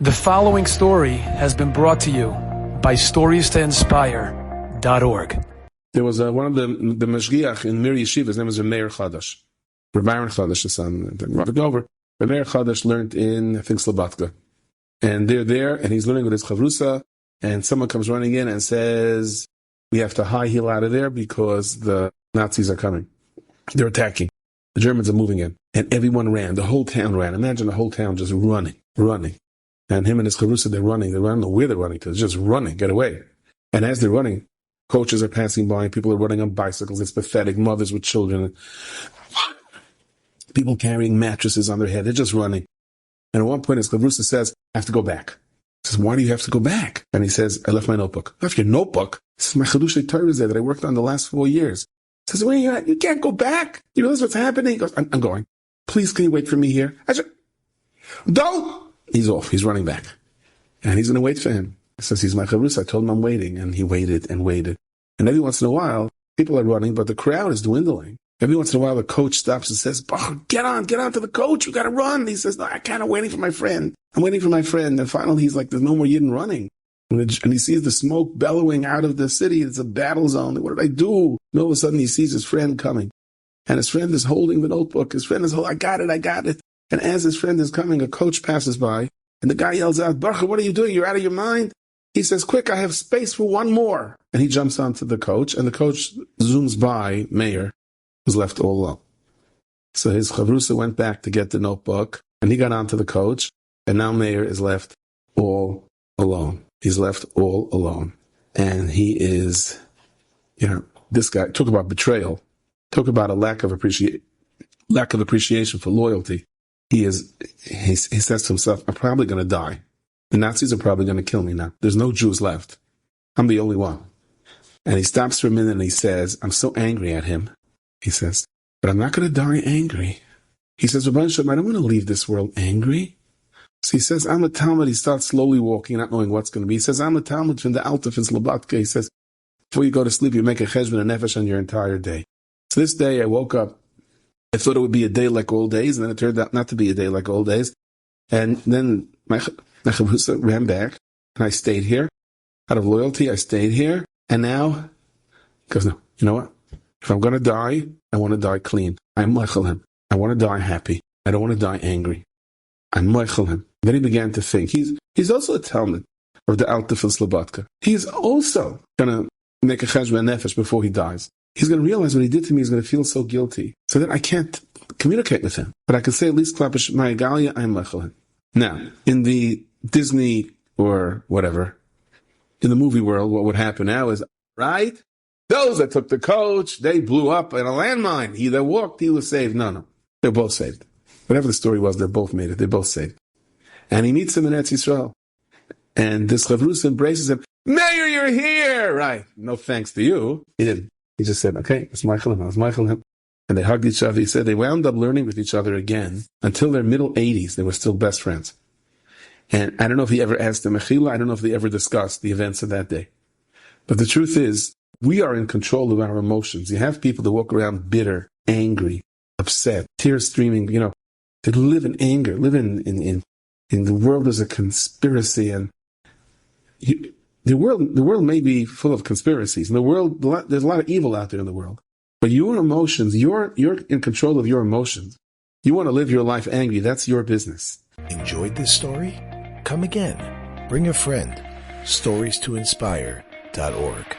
The following story has been brought to you by StoriesToInspire.org. There was one of the Mashgiach in Mir Yeshiva. His name was Meir Chadash. Rabbi Chadash, the son, Rabbi over. Meir Chadash learned in, I think, Slobodka. And they're there, and he's learning with his chavrusa, and someone comes running in and says, we have to high heel out of there because the Nazis are coming. They're attacking. The Germans are moving in. And everyone ran. The whole town ran. Imagine the whole town just running. And him and his chavrusa, they're running. They don't know where they're running to. They're just running. Get away. And as they're running, coaches are passing by. People are running on bicycles. It's pathetic. Mothers with children. People carrying mattresses on their head. They're just running. And at one point, his chavrusa says, I have to go back. He says, why do you have to go back? And he says, I left my notebook. Left your notebook? This is my Chiddushei Torah there that I worked on the last 4 years. He says, where are you at? You can't go back. You realize what's happening? He goes, I'm going. Please, can you wait for me here? I said, don't. He's off. He's running back. And he's going to wait for him. He says, he's my chavrusa. I told him I'm waiting. And he waited and waited. And every once in a while, people are running, but the crowd is dwindling. Every once in a while, the coach stops and says, get on to the coach. We got to run. He says, no, I can't. I'm waiting for my friend. And finally, he's like, there's no more Yidden running. And he sees the smoke bellowing out of the city. It's a battle zone. What did I do? And all of a sudden, he sees his friend coming. And his friend is holding the notebook. His friend is holding, I got it. And as his friend is coming, a coach passes by. And the guy yells out, Baruch, what are you doing? You're out of your mind? He says, quick, I have space for one more. And he jumps onto the coach. And the coach zooms by Meir, who's left all alone. So his chavrusa went back to get the notebook. And he got onto the coach. And now Meir is left all alone. He's left all alone. And he is, this guy, talk about betrayal. Talk about a lack of appreciation for loyalty. He says to himself, I'm probably going to die. The Nazis are probably going to kill me now. There's no Jews left. I'm the only one. And he stops for a minute and he says, I'm so angry at him. He says, but I'm not going to die angry. He says, Rabbi Shem, I don't want to leave this world angry. So he says, I'm a Talmud. He starts slowly walking, not knowing what's going to be. He says, I'm a Talmud from the Altaf in Slobodka. He says, before you go to sleep, you make a cheshbon and nefesh on your entire day. So this day I woke up. I thought it would be a day like old days, and then it turned out not to be a day like old days. And then my chavrusa ran back, and I stayed here. Out of loyalty, I stayed here. And now, because no, you know what? If I'm going to die, I want to die clean. I'm meichel him. I want to die happy. I don't want to die angry. I'm meichel him. Then he began to think. He's also a Talmud of the Altaf and Slobodka. He's also going to make a cheshbon nefesh before he dies. He's going to realize what he did to me. He's going to feel so guilty. So that I can't communicate with him. But I can say at least klapish ma'agalia, I'm meichel him. Now, in the Disney or whatever, in the movie world, what would happen now is, right? Those that took the coach, they blew up in a landmine. He that walked, he was saved. No. They're both saved. Whatever the story was, they both made it. They're both saved. And he meets him in Eretz Yisrael. And this chavrusa embraces him. Meir, you're here! Right. No thanks to you. He didn't. He just said, okay, it's meichel him. And they hugged each other. He said they wound up learning with each other again. Until their middle 80s, they were still best friends. And I don't know if he ever asked him mechila. I don't know if they ever discussed the events of that day. But the truth is, we are in control of our emotions. You have people that walk around bitter, angry, upset, tears streaming, they live in anger, live in the world as a conspiracy. And the world may be full of conspiracies. In the world, there's a lot of evil out there in the world. But your emotions, you're in control of your emotions. You want to live your life angry, that's your business. Enjoyed this story? Come again. Bring a friend. StoriesToInspire.org